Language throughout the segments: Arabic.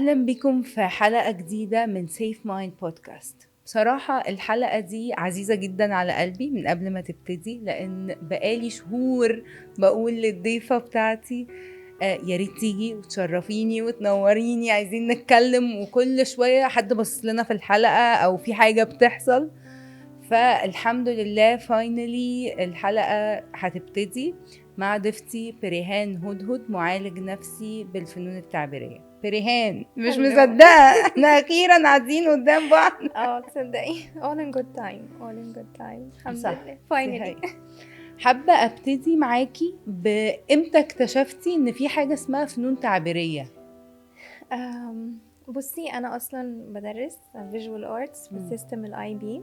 أهلا بكم في حلقة جديدة من سيف مايند بودكاست. بصراحة الحلقة دي عزيزة جدا على قلبي من قبل ما تبتدي، لأن بقالي شهور بقول للضيفة بتاعتي يا ريت تيجي وتشرفيني وتنوريني، عايزين نتكلم، وكل شوية حد بص لنا في الحلقة أو في حاجة بتحصل. فالحمد لله فاينلي الحلقة هتبتدي مع ضيفتي بريهان هدهد، معالج نفسي بالفنون التعبيرية. بريهان مش Hello. مصدقة احنا اخيرا قاعدين قدام بعض. تصدقي all in good time الحمد صح، لله دي finally. حقيقة. حابة ابتدي معاكي بامتى اكتشفتي ان في حاجة اسمها فنون تعبيرية؟ بصي انا اصلا بدرس visual arts في سيستم الاي بي،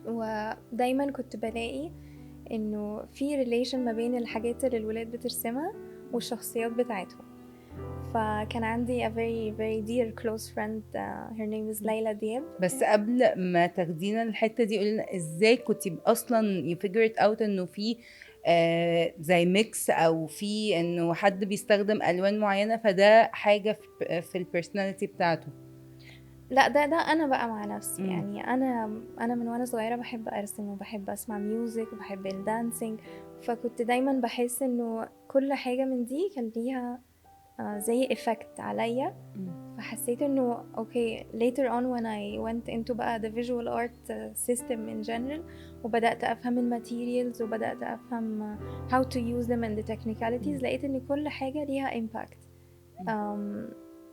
ودايما كنت بلاقي انه في relation ما بين الحاجات اللي الولاد بترسمها والشخصيات بتاعتهم. فكان عندي a very very dear close friend, her name is ليلى دياب. بس قبل ما تاخدينا الحتة دي قولنا ازاي كنتي اصلا you figure it out انه في زي ميكس او في انه حد بيستخدم الوان معينة، فده حاجة في البرسوناليتي بتاعته. لا ده انا بقى مع نفسي. يعني انا من وانا صغيره بحب ارسم وبحب اسمع ميوزك وبحب الدانسينج، فكنت دايما بحس انه كل حاجه من دي كان ليها زي effect عليا. فحسيت انه okay, later on when I went into بقى the visual art system in general وبدأت افهم الماتيريالز وبدأت افهم how to use them and the technicalities، لقيت ان كل حاجه ليها impact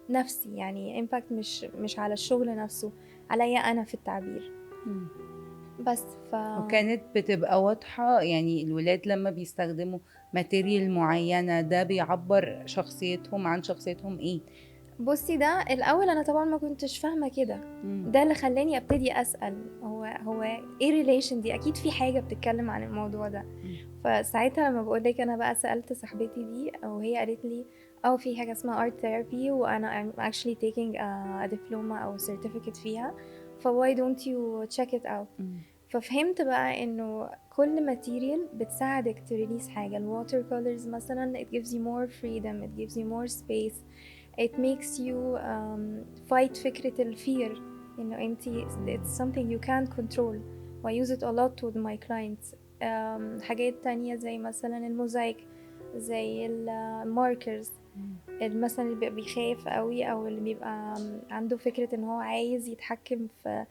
نفسي. يعني impact مش على الشغل نفسه، عليا انا في التعبير بس. وكانت بتبقى واضحة، يعني الولاد لما بيستخدموا ماتيريال معينة ده بيعبر شخصيتهم عن شخصيتهم ايه؟ بصي ده الاول انا طبعا ما كنتش فاهمه كده. ده اللي خلاني ابتدي اسال هو ايه ريليشن دي، اكيد في حاجه بتتكلم عن الموضوع ده. فساعتها لما بقول لك انا بقى سالت صاحبتي دي وهي قالت لي في حاجه اسمها art therapy وانا I'm actually taking a diploma او certificate فيها، why don't you check it out. ففهمت بقى انه كل ماتيريال بتساعدك تريليس حاجه. الواتر كولرز مثلا it gives you more freedom, it gives you more space, it makes you fight فكرة الفير إنه أنتي it's something you can't control. و I use it a lot with my clients. حاجات تانية زي مثلا الموزايك، زي الماركرز، مثلا اللي بيبقى بيخاف قوي أو اللي بيبقى عنده فكرة إن هو عايز يتحكم في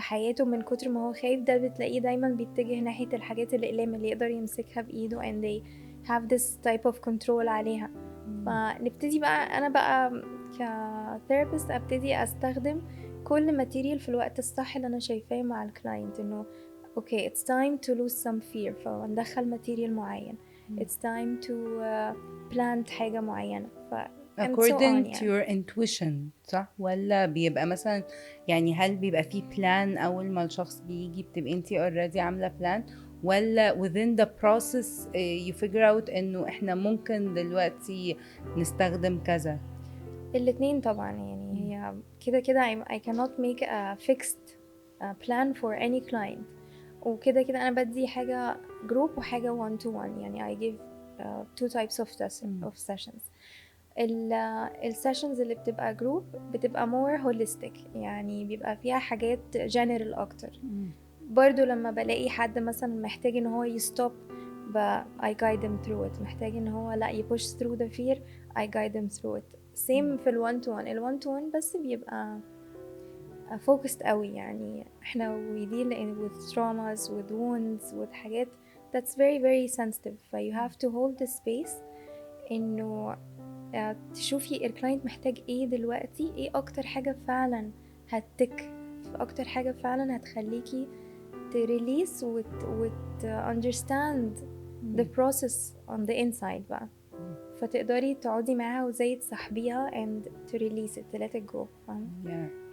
حياته من كتر ما هو خايف، ده بتلاقيه دايما بيتجه ناحية الحاجات الأقلام اللي يقدر يمسكها بإيده and they have this type of control عليها. فنبتدي بقى انا بقى كثيرابيست ابتدي استخدم كل ماتيريال في الوقت الصح اللي انا شايفاه مع الكلاينت، انه اوكي it's time to lose some fear فندخل ماتيريال معين، it's time to plant حاجة معينة and so on. according to يعني your intuition، صح؟ ولا بيبقى مثلا يعني هل بيبقى فيه بلان اول ما الشخص بيجي بتبقى انتي already عاملة بلان، ولا within the process you figure out انه احنا ممكن دلوقتي نستخدم كذا؟ الاتنين طبعا. يعني هي كده كده I cannot make a fixed plan for any client. وكده كده أنا بدي حاجة group وحاجة one to one. يعني I give two types of sessions. السيشنز اللي بتبقى جروب بتبقى more holistic، يعني بيبقى فيها حاجات general أكتر. برضو لما بلاقي حد مثلا محتاج ان هو يستوب I guide them through it، محتاج ان هو لا push through the fear I guide them through it. same في الone to one بس بيبقى focused قوي. يعني احنا we deal with traumas with wounds with حاجات that's very very sensitive، you have to hold the space انه تشوفي الكلاينت محتاج ايه دلوقتي، ايه اكتر حاجة فعلا هتك، اكتر حاجة فعلا هتخليكي تريليس understand the process on the inside بقى. فتقدري تقعدي معاها وزي تصاحبيها and to release it, to let it go.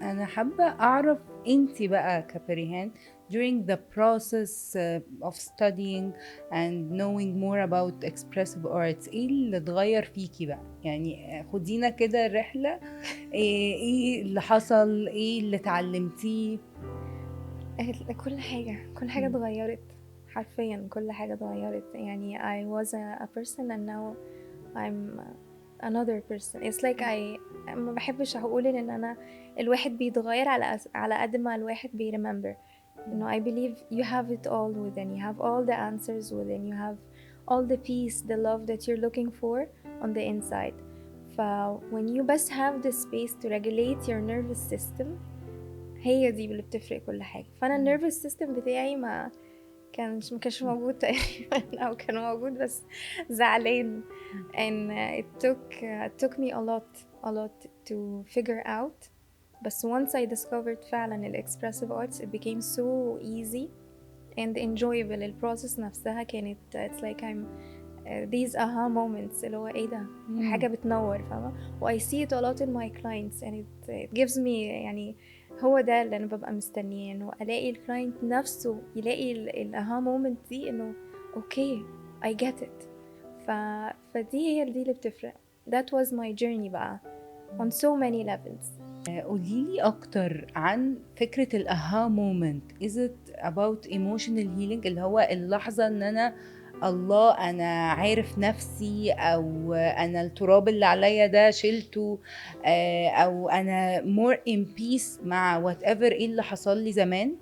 أنا حابة أعرف أنتي بقى كبريهان during the process of studying and knowing more about expressive arts إيه اللي اتغير فيكي بقى؟ يعني خدينا كده الرحلة، إيه اللي حصل، إيه اللي اتعلمتيه؟ كل حاجة اتغيرت حرفيا، كل حاجة اتغيرت. يعني I was a person and now I'm another person. It's like ما بحبش اقول ان انا الواحد بيتغير على قد ما الواحد remember. I believe you have it all within. You have all the answers within. You have all the peace, the love that you're looking for on the inside. when you بس have the space to regulate your nervous system, هي دي اللي بتفرق كل حاجة. فأنا nervous system بتاعي ما كانش موجود تقريبا، أو كان موجود بس زعلان. and it took me a lot to figure out. But once I discovered فعلا expressive arts, it became so easy and enjoyable. البروسس نفسها كانت it's like I'm these aha moments اللي هو ايه ده حاجة بتنور، فاهمة؟ و I see it a lot in my clients and it gives me يعني هو ده اللي أنا ببقى مستنياه، إنه ألاقي الكلاينت نفسه يلاقي الأها مومنت دي إنه okay I get it. فدي هي اللي بتفرق. That was my journey بقى on so many levels. قوليلي أكتر عن فكرة الأها مومنت. Is it about emotional healing اللي هو اللحظة إن أنا الله أنا عارف نفسي، أو أنا التراب اللي عليا ده شلته، أو أنا more in peace مع whatever إيه اللي حصل لي زمان؟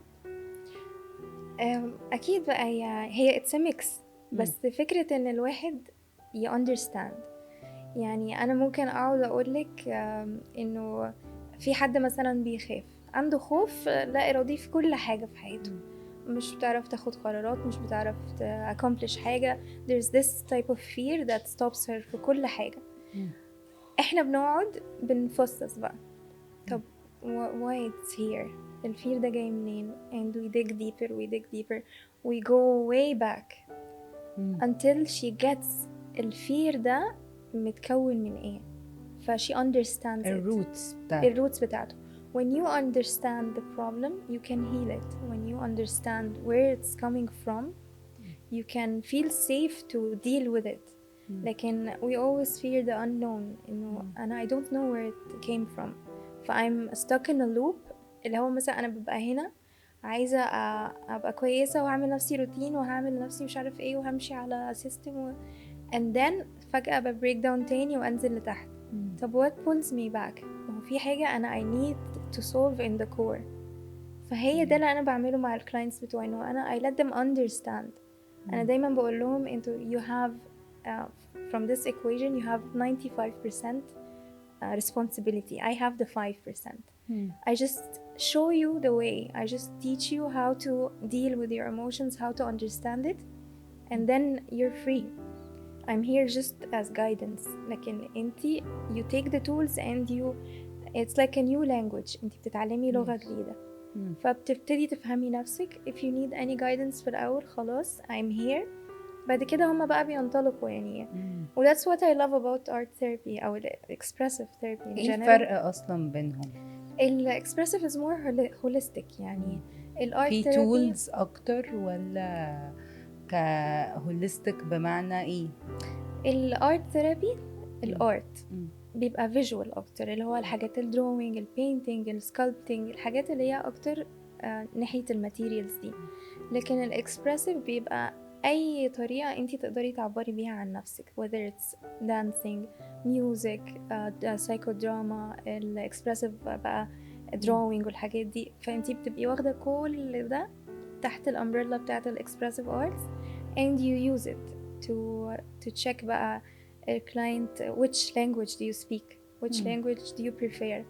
أكيد بقى هي it's a mix. بس فكرة إن الواحد understand. يعني أنا ممكن أقعد أقولك إنه في حد مثلا بيخاف، عنده خوف لا إرادي في كل حاجة في حياته، مش بتعرف تاخد قرارات، مش بتعرف accomplish حاجة. There's this type of fear that stops her في كل حاجة. إحنا بنقعد بنفصص بقى طب why it's here، الفير ده جاي منين، and we dig deeper we go way back until she gets الفير ده متكون من ايه. she understands الروتس بتاعته. when you understand the problem you can heal it. when you understand where it's coming from you can feel safe to deal with it. لكن we always fear the unknown، إنه أنا I don't know where it came from. I'm stuck in a loop اللي هو مثلا أنا ببقى هنا عايزة أبقى كويسة وهعمل نفسي روتين وهعمل نفسي مش عارف ايه وهمشي على سيستم and then فجأة بريك داون تاني وأنزل لتحت. طب what pulls me back؟ هو في حاجة أنا I need to solve in the core. فهي ده اللي أنا بعمله مع الكلاينتس بتوعي، إنه أنا I let them understand. أنا دايما بقول لهم انتوا you have from this equation you have 95% responsibility. I have the 5%. I just show you the way. I just teach you how to deal with your emotions, how to understand it, and then you're free. I'm here just as guidance. لكن انتي you take the tools and it's like a new language. انتي بتتعلمي لغة جديدة. فبتبتدي تفهمي نفسك. if you need any guidance في الأول خلاص I'm here. بعد كده هما بقى بينطلقوا يعني. و that's what I love about art therapy أو expressive therapy in general. ايه الفرق أصلا بينهم؟ expressive is more holistic يعني. الart في therapy tools أكتر ولا كهوليستيك بمعنى ايه؟ الart therapy الart بيبقى visual أكتر، اللي هو الحاجات الدروينج البينتينج السكالبتينج، الحاجات اللي هي أكتر ناحية الماتيريالز دي. لكن الإكسبرسيف بيبقى أي طريقة أنتي تقدري تعبري بيها عن نفسك، whether it's dancing, music, psychodrama، الإكسبرسيف بقى drawing والحاجات دي. فأنتي بتبقي واخدة كل ده تحت الأمبريلا بتاعت الإكسبرسيف arts and you use it to check بقى client which language do you speak, which language do you prefer.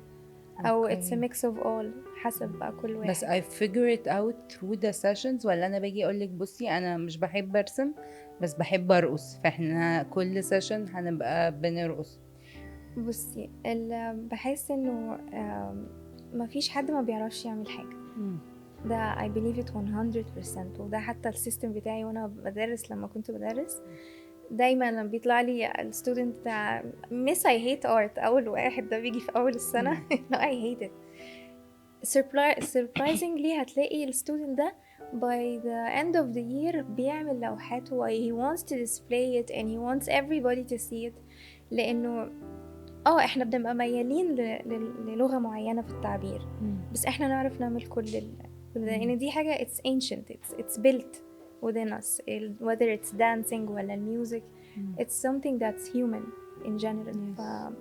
أو it's a mix of all حسب بقى كل واحد. بس I figure it out through the sessions، ولا أنا باجي أقولك بصي أنا مش بحب أرسم بس بحب أرقص، فإحنا كل سيشن هنبقى بنرقص؟ بصي بحس إنه مفيش حد ما بيعرفش يعمل حاجة. ده I believe it 100%. وده حتى السيستم بتاعي وأنا بدرس. لما كنت بدرس دايما لما بيطلع لي الستودنت بتاع miss I hate art، أول واحد ده بيجي في أول السنة no I hate it. surprisingly هتلاقي الستودنت ده by the end of the year بيعمل لوحات و he wants to display it and he wants everybody to see it. لأنه احنا بنبقى ميالين للغة معينة في التعبير، بس احنا نعرف نعمل كل ده لأن دي حاجة it's ancient, it's built within us. whether it's dancing ولا music, it's something that's human. in general. Yes.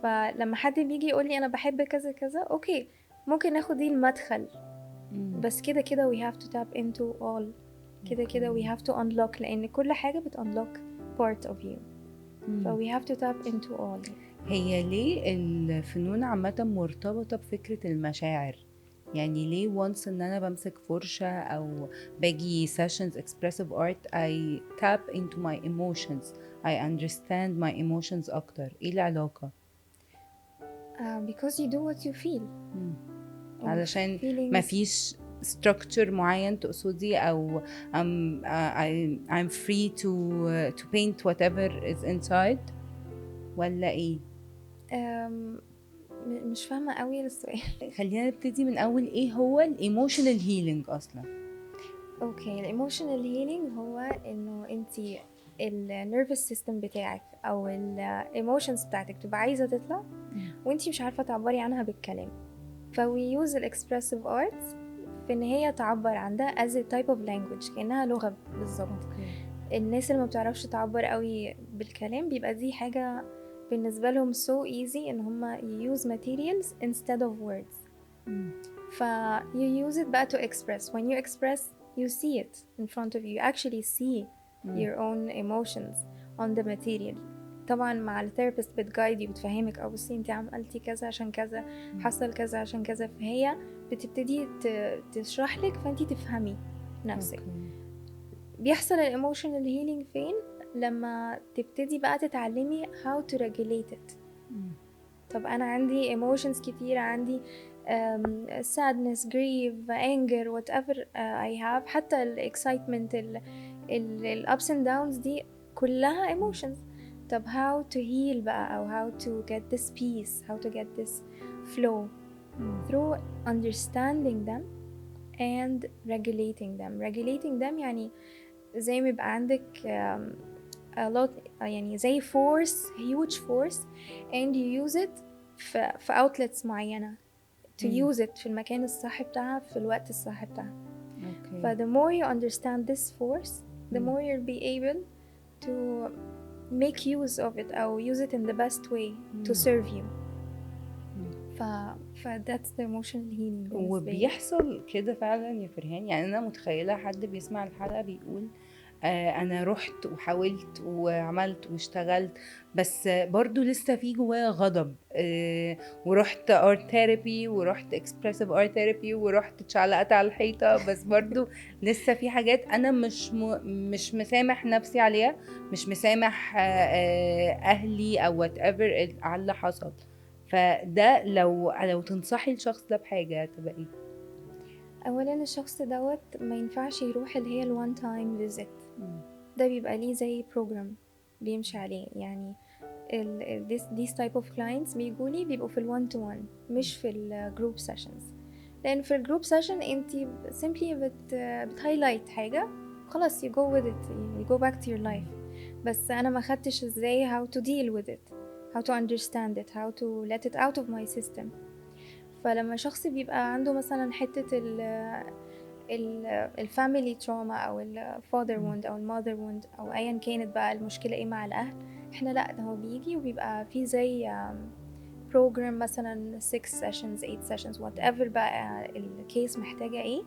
فلما حد بيجي يقول لي انا بحب كذا كذا، اوكي ممكن ناخد دي المدخل، بس كده كده we have to tap into all. كده كده we have to unlock، لان كل حاجة بت unlock part of you. ف we have to tap into all. هي ليه الفنون عامة مرتبطة بفكرة المشاعر؟ يعني ليه once ان انا بمسك فرشة او باجي sessions expressive art I tap into my emotions, I understand my emotions اكتر؟ ايه العلاقة؟ Because you do what you feel. علشان feelings. مفيش structure معين تقصدي، او I'm free to paint whatever is inside، ولا ايه؟ مش فاهمة قوي السؤال. خلينا نبتدي من اول، ايه هو الايموشنال هيلينج اصلا؟ اوكي، الايموشنال هيلينج هو انه انتي النيرفس سيستم بتاعك او الايموشنز بتاعتك تبقى عايزة تطلع وانتي مش عارفة تعبري عنها بالكلام، فوي يوز الاكسبرسيف ارتس في ان هي تعبر عن ده as a type of language، كأنها لغة بالظبط. الناس اللي ما بتعرفش تعبر قوي بالكلام بيبقى دي حاجة بالنسبة لهم so easy ان هم use materials instead of words. ف you use it بقى to express. When you express you see it in front of you, you actually see your own emotions on the material. طبعا مع الثيرابيست بتجايدي وبتفهمك او بصي انت عملتي كذا عشان كذا، حصل كذا عشان كذا، فهي بتبتدي تشرح لك فانتي تفهمي نفسك. بيحصل الايموشنال هيلينج فين؟ لما تبتدي بقى تتعلمي how to regulate it. طب انا عندي emotions كتير، عندي sadness, grief, anger, whatever I have، حتى ال excitement ال ups and downs دي كلها emotions. طب how to heal بقى، أو how to get this peace, how to get this flow through understanding them and regulating them. regulating them يعني زي ما يبقى عندك a lot، يعني زي force, huge force and you use it في outlets معينة to use it في المكان الصح بتاعها في الوقت الصح بتاعها. ف the more you understand this force the more you'll be able to make use of it أو use it in the best way to serve you. ف that's the emotional healing. وبيحصل كده فعلا يا فرهان؟ يعني انا متخيله حد بيسمع الحلقه بيقول انا رحت وحاولت وعملت واشتغلت بس برضو لسه في جوايا غضب، ورحت ارت ثيرابي ورحت اكسبرسيف ارت ثيرابي ورحت اتشعلقت على الحيطه، بس برضو لسه في حاجات انا مش مسامح نفسي عليها، مش مسامح اهلي او وات ايفر على اللي حصل. فده لو تنصحي الشخص ده بحاجه تبقى ايه؟ اولا الشخص دوت ما ينفعش يروح اللي هي الوان تايم فيزيت، ده بيبقى ليه زي بروجرام بيمشي عليه. يعني these type of clients بيجولي بيبقوا في الوان تو وان مش في الجروب سيشنز، لان في الجروب سيشن انتي simply بتهايلايت حاجه خلاص you go with it, you go back to your life. بس انا ما خدتش ازاي how to deal with it, how to understand it, how to let it out of my system. فلما شخص بيبقى عنده مثلا حتة الفاميلي تروما او الفاذر ووند او الماذر ووند او ايا كانت بقى المشكلة ايه مع الاهل، احنا لا، ده هو بيجي وبيبقى في زي program مثلا 6 sessions 8 sessions whatever بقى الكيس محتاجة ايه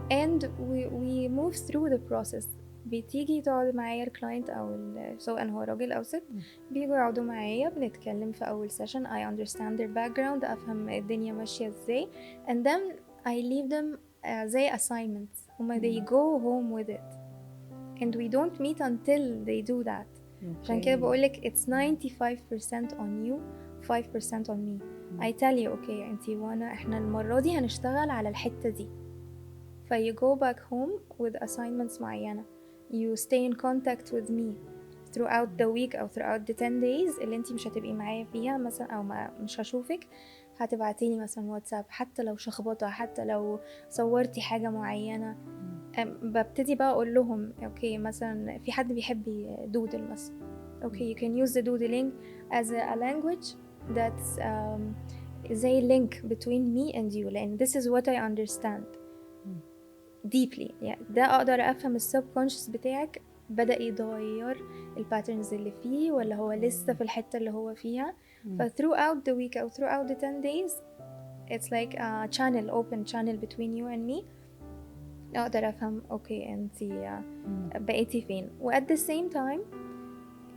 and we move through the process. بتيجي تقعد معايا الكلاينت او سواء هو راجل او ست، بيجوا يقعدوا معايا بنتكلم في اول سيشن I understand their background، افهم الدنيا ماشيه ازاي and then I leave them زي assignments هما they go home with it and we don't meet until they do that. عشان كده بقولك it's 95% on you 5% on me. I tell you okay انتي وانا احنا المرة دي هنشتغل على الحتة دي، ف you go back home with assignments معينة. You stay in contact with me throughout the week أو throughout the 10 days اللي انتي مش هتبقي معايا فيها مثلا أو مش هشوفك، هتبعتيني مثلا واتساب حتى لو شخبطة، حتى لو صورتي حاجة معينة. ببتدي بقى أقول لهم أوكي مثلا في حد بيحب يدودل مثلا، أوكي you can use the doodling as a language that's زي link between me and you، لأن this is what I understand deeply. يعني ده أقدر أفهم السبكونشس بتاعك بدأ يتغير الباترنز اللي فيه ولا هو لسه في الحتة اللي هو فيها. ف throughout the week أو throughout the 10 days it's like a channel, open channel between you and me. أقدر أفهم أوكي أنتي بقيتي فين، و at the same time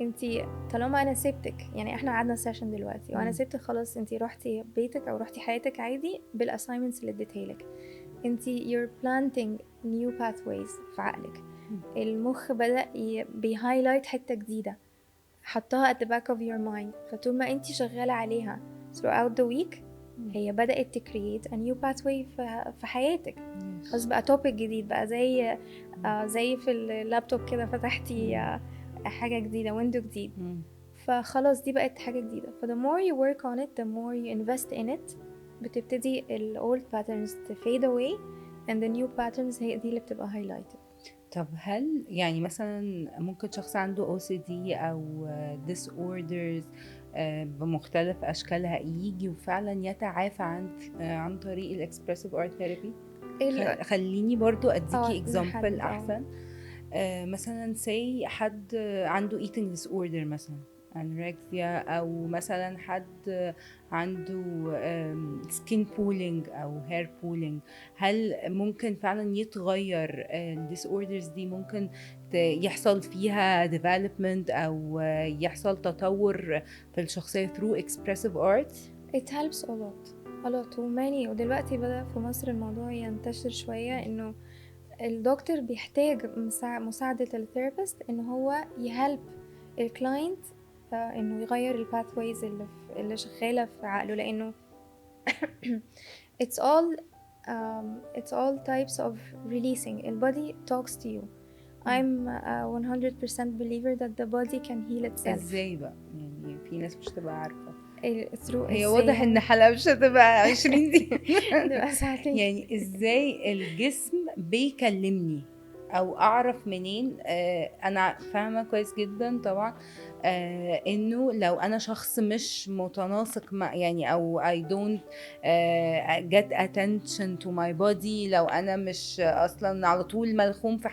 أنتي طالما أنا سبتك، يعني إحنا قعدنا سيشن دلوقتي وأنا سبتك خلاص، أنتي روحتي بيتك أو روحتي حياتك عادي بالassignments اللي اديتهالك، أنتي you're planting new pathways في عقلك. المخ بدأ بيهايلايت حتة جديدة حطها at the back of your mind، فطول ما أنتي شغالة عليها throughout the week هي بدأت create a new pathway في حياتك. خلاص بقى topic جديد، بقى زي في اللابتوب كده فتحتي حاجة جديدة، ويندو جديد، فخلاص دي بقت حاجة جديدة. ف the more you work on it the more you invest in it بتبتدي ال old patterns to fade away and the new patterns هي دي اللي بتبقى highlighted. طب هل يعني مثلا ممكن شخص عنده OCD أو disorders بمختلف أشكالها يجي وفعلا يتعافى عن طريق ال expressive art therapy؟ خليني برضو أديكي example أحسن. مثلا say حد عنده eating disorder مثلا anorexia، أو مثلا حد عنده skin pooling أو hair pooling، هل ممكن فعلا يتغير ال disorders دي؟ ممكن يحصل فيها development أو يحصل تطور في الشخصية through expressive art؟ It helps a lot many. ودلوقتي بدأ في مصر الموضوع ينتشر شوية، إنه الدكتور بيحتاج مساعدة الثيرابيست إن هو يهلب الكلاينت إنه يغير الباثويز اللي شغالة في عقله، لأنه it's all types of releasing. The body talks to you. I'm a 100% believer that the body can heal itself. ازاي بقى؟ يعني في ناس مش تبقى عارفة. هي واضح ان حلقة مش هتبقى 20 دقيقة يعني ازاي الجسم بيكلمني او اعرف منين؟ انا فاهمة كويس جدا طبعا انه لو انا شخص مش متناسق مع يعني او I don't get attention to my body، لو انا مش اصلا على طول ملخوم في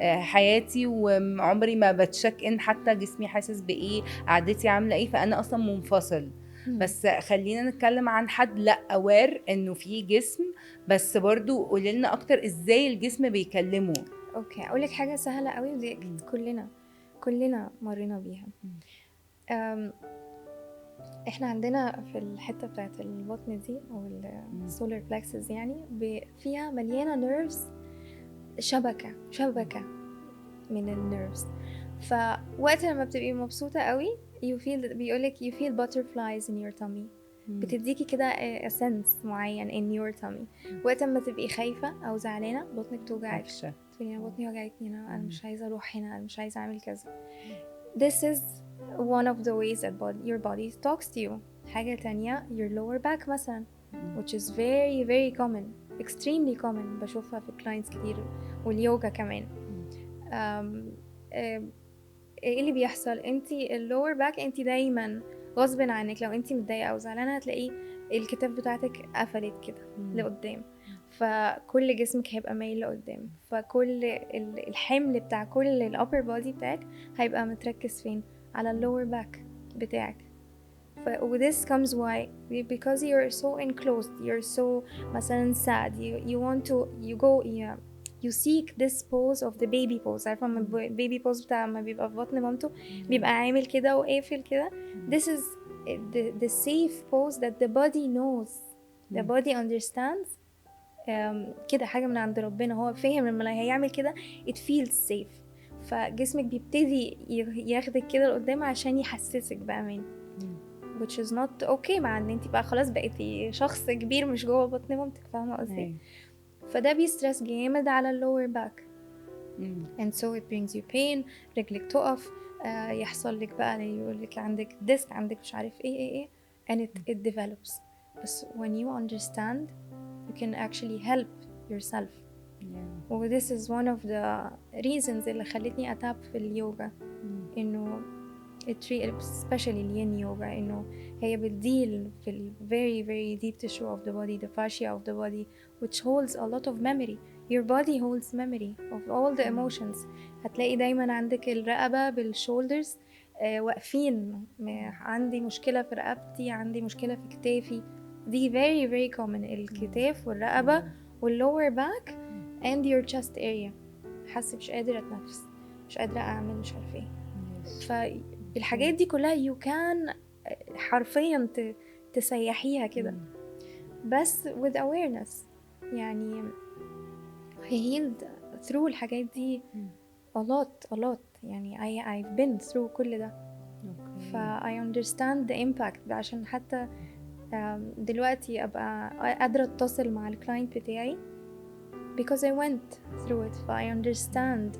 حياتي وعمري ما بتشك ان حتى جسمي حاسس بايه، قعدتي عاملة ايه، فانا اصلا منفصل. بس خلينا نتكلم عن حد لا aware انه في جسم، بس برضو قوليلنا اكتر ازاي الجسم بيكلمه. اوكي، اقولك حاجة سهلة قوي ودي كلنا مرينا بيها. احنا عندنا في الحتة بتاعت البطن دي او السولار بلاكسس يعني فيها مليانة نيرفز، شبكة من النيرفز. فوقت لما بتبقي مبسوطة قوي بيقولك you feel butterflies in your tummy، بتديكي كده sense معين in your tummy. وقت لما تبقي خايفة او زعلانة بطنك توجعك، تقولي انا بطني وجعتني، انا مش عايزة اروح هنا، انا مش عايزة اعمل كذا. This is one of the ways that your body talks to you. حاجة تانية your lower back مثلا which is very very common, extremely common، بشوفها في clients كتير واليوجا كمان. ايه اللي بيحصل؟ انتي اللور باك انتي دايما غصب عنك لو انتي متضايقه او زعلانه هتلاقي الكتاف بتاعتك قفلت كده لقدام، فكل جسمك هيبقى مايل لقدام، فكل الحمل بتاع كل الابر بودي بتاعك هيبقى متركز فين؟ على اللور باك بتاعك. this comes why? Because you're so enclosed, you're so مثلا sad, you want to you seek this pose of the baby pose. عارفة البيبي pose بتاع ما بيبقى في بطن مامته بيبقى عامل كده وقافل كده. This is the safe pose that the body knows, the body understands. كده حاجة من عند ربنا، هو فاهم لما هيعمل كده it feels safe، فجسمك بيبتدي ياخدك كده لقدام عشان يحسسك بأمان. which is not okay مع ان انتي بقى خلاص بقيتي شخص كبير مش جوه بطن مامتك، فاهمة قصدي؟ فده بيسترس جامد على اللور باك and so it brings you pain. رجلك تقف، يحصل لك بقى يقول لك عندك ديسك، عندك مش عارف ايه and it develops. بس when you understand you can actually help yourself. و this is one of the reasons اللي خلتني أتاب في اليوغا، إنه especially الين يوغا، إنه هي بتديل في very very deep tissue of the body, the fascia of the body which holds a lot of memory. your body holds memory of all the emotions. هتلاقي دايما عندك الرقبة بالشولدرز واقفين، عندي مشكلة في رقبتي، عندي مشكلة في كتافي، دي very very common. الكتاف والرقبة والlower back and your chest area. حاسة مش قادرة أتنفس، مش قادرة أعمل مش عارفة ايه. فالحاجات دي كلها you can حرفيا تسيحيها كده بس with awareness. يعني I healed through الحاجات دي a lot. يعني I've been through كل ده. I understand the impact. عشان حتى دلوقتي أبقى قادرة أتصل مع الكلاينت بتاعي because I went through it. I understand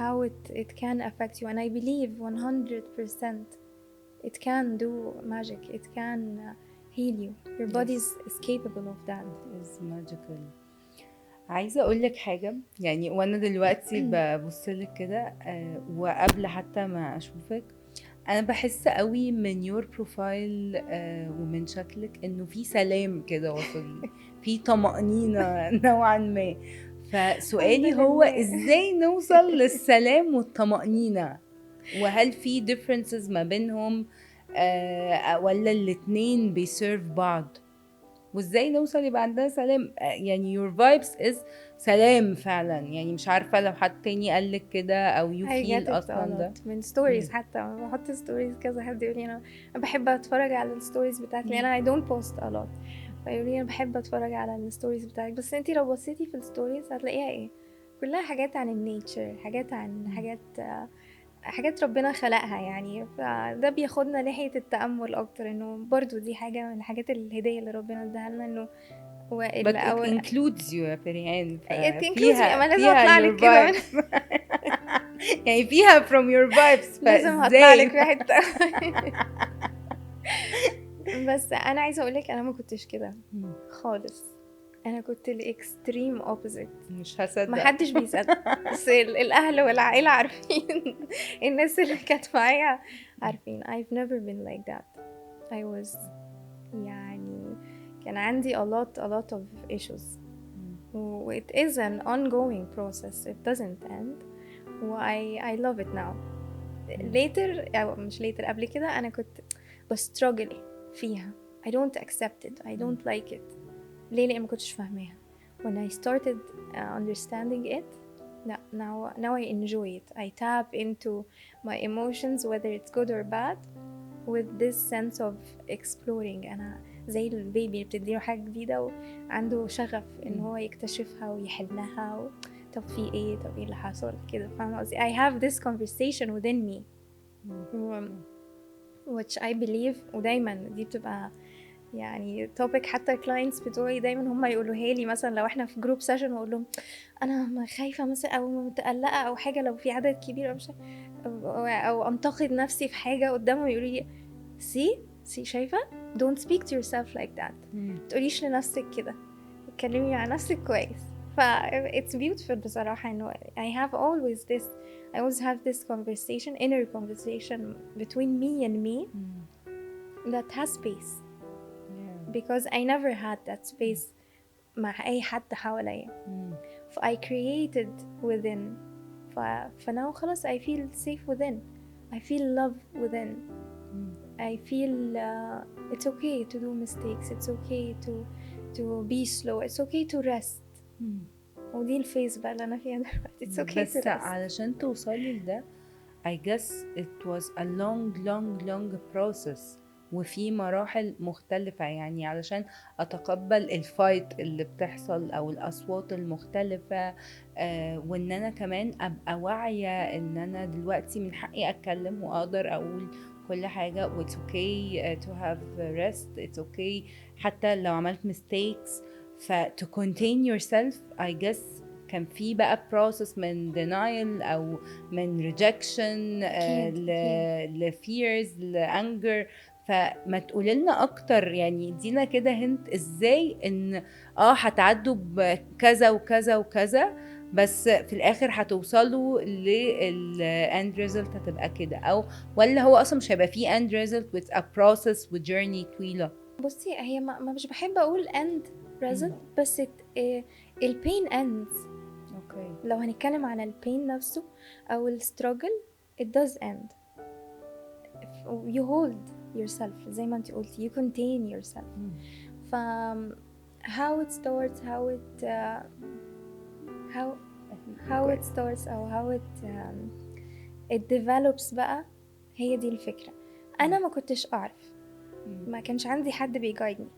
how it can affect you, and I believe 100% it can do magic. It can heal you. Your body is capable of that. It is magical. عايزة أقولك حاجة، يعني وأنا دلوقتي ببصلك كده وقبل حتى ما أشوفك، أنا بحس قوي من your profile ومن شكلك إنه في سلام كده وصل، في طمأنينة نوعا ما. فسؤالي هو إزاي نوصل للسلام والطمأنينة؟ وهل في differences ما بينهم ولا الاتنين بيسيرف بعض؟ وازاي نوصل يبقى عندنا سلام؟ يعني your vibes is سلام فعلا. يعني مش عارفة لو حد تاني قالك كده او you feel اصلا ده من ستوريز. حتى بحط ستوريز كذا حد يقول لي انا بحب اتفرج على الستوريز بتاعتي لان I don't post a lot. فيقول لي انا بحب اتفرج على الستوريز بتاعتك، بس انتي لو بصيتي في الستوريز هتلاقيها ايه؟ كلها حاجات عن النيتشر، حاجات عن حاجات ربنا خلقها. يعني فده بياخدنا ناحية التأمل أكتر، إنه برضو دي حاجة من الحاجات الهدية اللي ربنا اداها لنا. إنه but it includes you يا فريهان. it includes me. أما لازم أطلع لك كده يعني فيها from your vibes. لازم هطلع لك في حتة بس أنا عايزة أقولك أنا ما كنتش كده خالص. انا كنت الاكستريم اوبوزيت. مش هصدق، ما حدش بيصدق بس الاهل والعائله عارفين الناس اللي كانت معايا عارفين. I've never been like that. I was يعني كان عندي a lot of issues. It is an ongoing process. It doesn't end. I love it now. later أو مش later، قبل كده أنا كنت بستراجل فيها. I don't accept it. I don't like it. ليه؟ لأن ما كنتش فاهماها. When I started understanding it, now I enjoy it. I tap into my emotions whether it's good or bad with this sense of exploring. أنا زي البيبي اللي بتديله حاجة جديدة وعنده شغف إن هو يكتشفها ويحلها طب في إيه؟ طب إيه اللي حصل كده؟ فاهمة قصدي؟ I have this conversation within me which I believe. ودايما دي بتبقى يعني topic. حتى clients بتوعي دايما هم يقولوها لي، مثلا لو احنا في جروب سيشن واقول لهم انا خايفه مثلا او متقلقه او حاجه، لو في عدد كبير او مش او انتقد نفسي في حاجه قدامهم، يقولوا لي see شايفه don't speak to yourself like that. تقوليش لنفسك كده، اتكلمي مع نفسك كويس. ف it's beautiful بصراحه انه I always have this conversation, inner conversation between me and me that has space. Because I never had that space مع أي حد حواليا. I created within. now خلاص I feel safe within. I feel love within. I feel it's okay to do mistakes. It's okay to be slow. It's okay to rest. ودي الفيز بقى اللي أنا فيها دلوقتي. It's okay بس to rest. علشان توصلي لده I guess it was a long process وفي مراحل مختلفة. يعني علشان أتقبل الفايت اللي بتحصل أو الأصوات المختلفة وإن أنا كمان أبقى واعية إن أنا دلوقتي من حقي أتكلم وأقدر أقول كل حاجة. It's okay to have rest. It's okay حتى لو عملت mistakes. to contain yourself I guess كان في بقى process من denial أو من rejection fears anger. فما تقوللنا اكتر، يعني ادينا كده هنت ازاي ان هتعدوا بكذا وكذا وكذا بس في الاخر هتوصلوا للاند ريزلت هتبقى كده، او ولا هو اصلا مش هيبقى فيه اند ريزلت with a process with journey طويله؟ بصي هي ما مش بحب اقول end result بس البين ends اوكي. لو هنتكلم على البين نفسه او الستراجل it does end. You hold yourself زي ما انت قلتي, you contain yourself. ف how it starts, how it starts أو how it develops بقى, هي دي الفكرة. أنا ما كنتش أعرف, ما كانش عندي حد بيجايدني.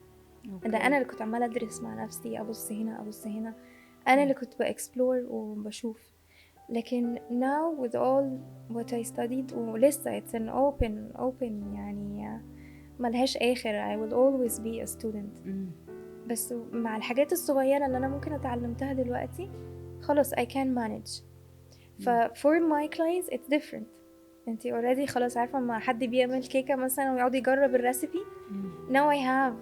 ده أنا اللي كنت عمالة أدرس مع نفسي, أبص هنا أبص هنا, أنا اللي كنت بأكسبلور وبشوف. لكن now with all what I studied ولسه it's an open يعني ملهاش آخر. I will always be a student. بس مع الحاجات الصغيرة اللي أنا ممكن أتعلمتها دلوقتي خلاص I can manage. for my clients it's different. انتي already خلاص عارفة ما حد بيعمل كيكة مثلا ويقعد يجرب الريسيبي, now I have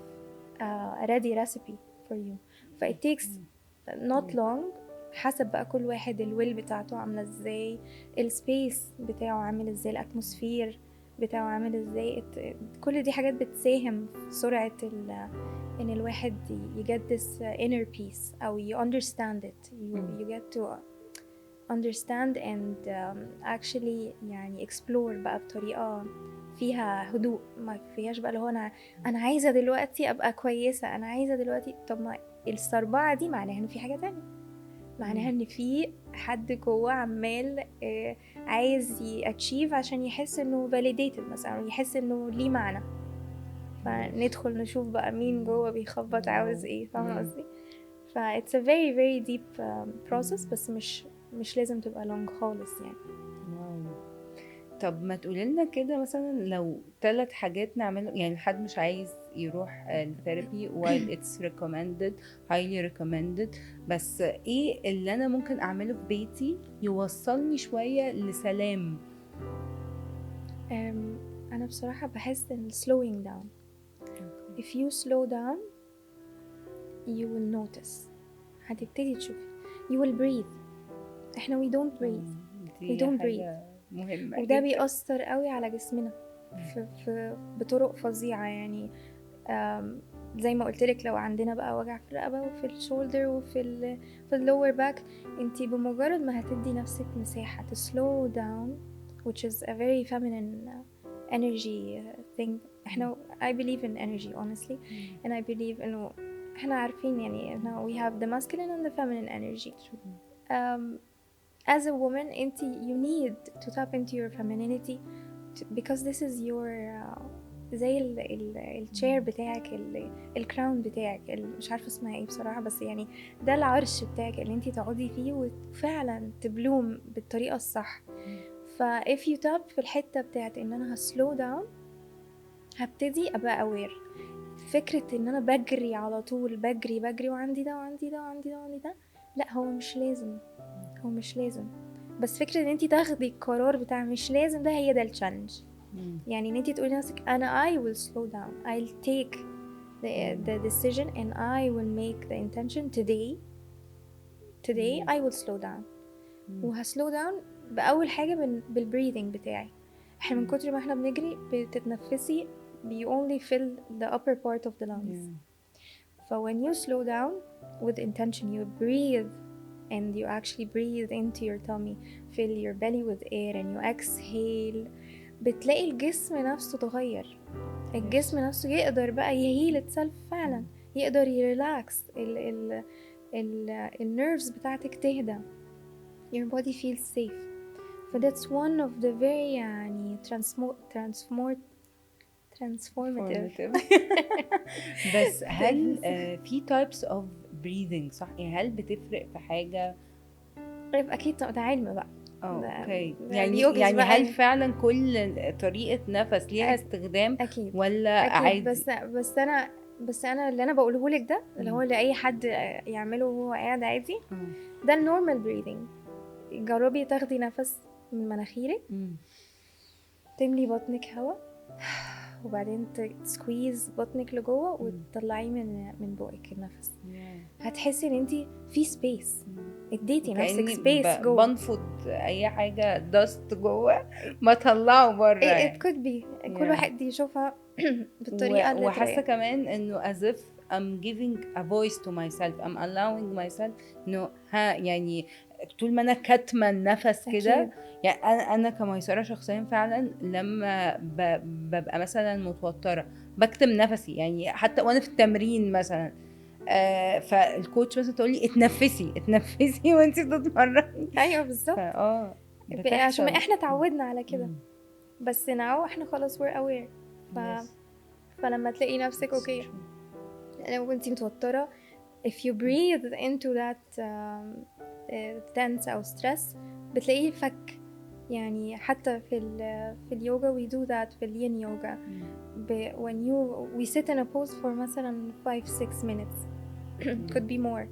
a ready recipe for you. ف it takes not long, حسب بقى كل واحد الويل بتاعته عاملة ازاي, السبيس بتاعه عامل ازاي, الاتموسفير بتاعه عامل ازاي. كل دي حاجات بتساهم في سرعة ان الواحد يجد this inner peace او you understand it, you get to understand and actually يعني explore بقى بطريقة فيها هدوء, ما فيهاش بقى اللي هو انا عايزة دلوقتي ابقى كويسة, انا عايزة دلوقتي. طب ما السربعة دي معناها ان في حاجة تانية, معناها ان في حد جوه عمال عايز ياتشيف عشان يحس انه validated مثلا, يحس انه ليه معنى. فندخل نشوف بقى مين جوه بيخبط عاوز ايه, فاهمة قصدي؟ ف it's a very very deep process, بس مش لازم تبقى long خالص يعني. طب ما تقولي لنا كده مثلا لو 3 حاجات نعمله, يعني حد مش عايز يروح الثيرابي while it's recommended highly recommended, بس ايه اللي انا ممكن اعمله في بيتي يوصلني شوية لسلام؟ انا بصراحة بحس ان slowing down, if you slow down you will notice, هتبتدي تشوفي, you will breathe. احنا we don't breathe, we don't breathe, مهمة وده جدا. بيأثر قوي على جسمنا بطرق فظيعة يعني. زي ما قلت لك, لو عندنا بقى وجع في الرقبة وفي الشولدر وفي اللور باك, انتي بمجرد ما هتدي نفسك مساحة to slow down, which is a very feminine energy thing. احنا I believe in energy honestly, and I believe انه احنا عارفين يعني انه we have the masculine and the feminine energy. As a woman you need to tap into your femininity because this is your زي الشير بتاعك, الكراون بتاعك, مش عارفه اسمها ايه بصراحه, بس يعني ده العرش بتاعك اللي انتي تقعدي فيه وفعلا تبلوم بالطريقه الصح. ف if you tap في الحته بتاعت ان انا هسلو داون, هبتدي ابقى aware. فكره ان انا بجري على طول, بجري وعندي ده وعندي ده وعندي ده وعندي ده, لا هو مش لازم. بس فكرة ان انتي تاخدي القرار بتاع مش لازم ده, هي ده التشالنج. يعني ان انتي تقولي لنفسك انا I will slow down, I'll take the decision and I will make the intention today I will slow down. وهسلو داون بأول حاجة بالبريذنج بتاعي. احنا من كتر ما احنا بنجري بتتنفسي, you only fill the upper part of the lungs. So when you slow down with intention, you breathe and you actually breathe into your tummy, fill your belly with air and you exhale, بتلاقي الجسم نفسه تغير. الجسم نفسه يقدر بقى يهيل itself فعلا, يقدر يريلاكس, النيرفز بتاعتك تهدى, your body feels safe. So that's one of the very يعني transformative بس هل في types of breathing صح؟ يعني هل بتفرق في حاجة؟ طيب اكيد ده علم بقى. اوكي, يعني هل فعلا كل طريقة نفس ليها استخدام أكيد. ولا أكيد عادي؟ بس انا اللي انا بقوله لك ده اللي هو اللي اي حد يعمله وهو قاعد عادي, ده النورمال بريذنج. جربي تاخدي نفس من مناخيرك, تملي بطنك هوا, وبعدين تسكويز بطنك لجوه وتطلعيه من بقك النفس. هتحسي ان انتي في سبيس, اديتي نفسك سبيس جوه. بنفض اي حاجه دست جوه ما طلعه بره. it could be كل واحد يشوفها بالطريقه اللي وحاسه كمان انه as if I'm giving a voice to myself, I'm allowing myself انه يعني طول ما انا كاتمه النفس كده. أكيد. يعني انا كميسره شخصيا فعلا لما ببقى مثلا متوتره بكتم نفسي، يعني حتى وانا في التمرين مثلا. فالكوتش مثلا تقول لي اتنفسي اتنفسي وانت بتتمرني. ايوه بالظبط، عشان ما بتحصل. احنا اتعودنا على كده. مم. بس now احنا خلاص we're aware. Yes. فلما تلاقي نفسك It's اوكي true. لو انتي متوترة if you breathe into that tense أو stress بتلاقيه فك. يعني حتى في اليوجا we do that في الين يوجا. when we sit in a pose for مثلا 5-6 minutes could be more.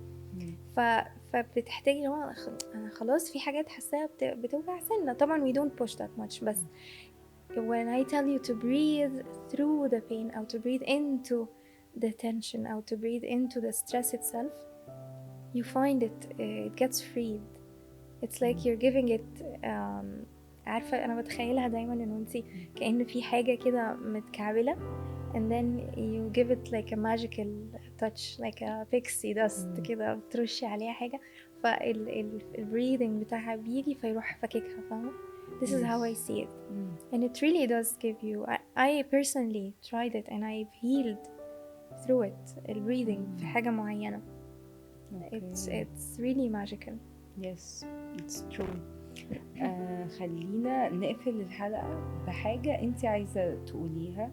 فبتحتاجي لو أنا خلاص في حاجات حاساها بتوجع سنة. طبعا we don't push that much، بس when I tell you to breathe through the pain أو to breathe into the tension أو to breathe into the stress itself, you find it gets freed. It's like you're giving it عارفة أنا بتخيلها دايما إنه انتي كأن في حاجة كده متكعبلة and then you give it like a magical touch like a pixie dust كده بترشي عليها حاجة breathing بتاعها بيجي فيروح فككها. فاهمة؟ This is how I see it. And it really does give you I personally tried it and I've healed through it. breathing في حاجة معينة. It's really magical. Yes, it's true. خلينا نقفل الحلقة بحاجة انت عايزة تقوليها.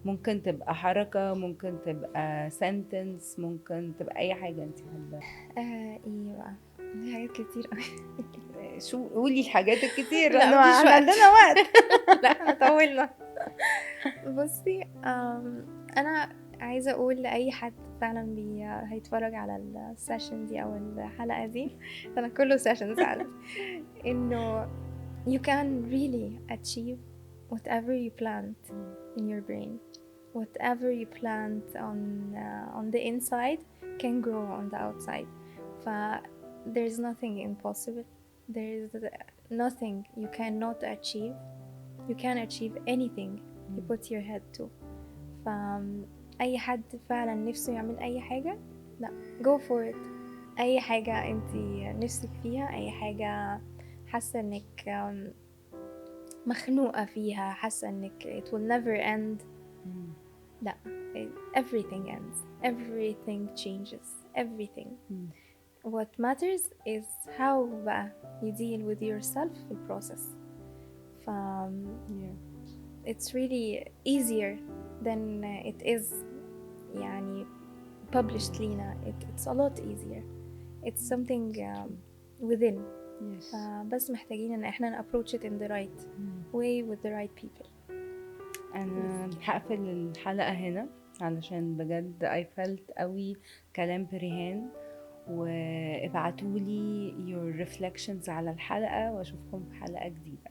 ممكن تبقى حركة، ممكن تبقى sentence، ممكن تبقى اي حاجة انت حابة. ايه بقى في حاجات كتير قوي. شو قولي الحاجات الكتير لا لانه مفيش وقت. عندنا وقت. لا احنا طولنا. بصي انا عايزه اقول لاي حد فعلا هيتفرج على السيشن دي او الحلقه دي انا كله سيشنز عندي انه you can really achieve whatever you plant in your brain. Whatever you plant on the inside can grow on the outside. There's nothing impossible. There's nothing you cannot achieve. You can achieve anything you put your head to. أي حد فعلا نفسه يعمل أي حاجة لا go for it. أي حاجة انتي نفسك فيها، أي حاجة حاسة انك مخنوقة فيها، حاسة انك it will never end. لا everything ends. Everything changes. Everything. What matters is how بقى you deal with yourself في البروسess. It's really easier than it is يعني published لينا. It's a lot easier. It's something within. Yes. بس محتاجين ان احنا approach it in the right way with the right people. انا هقفل الحلقة هنا علشان بجد I felt قوي كلام بريهان. وابعتولي your reflections على الحلقة واشوفكم في حلقة جديدة.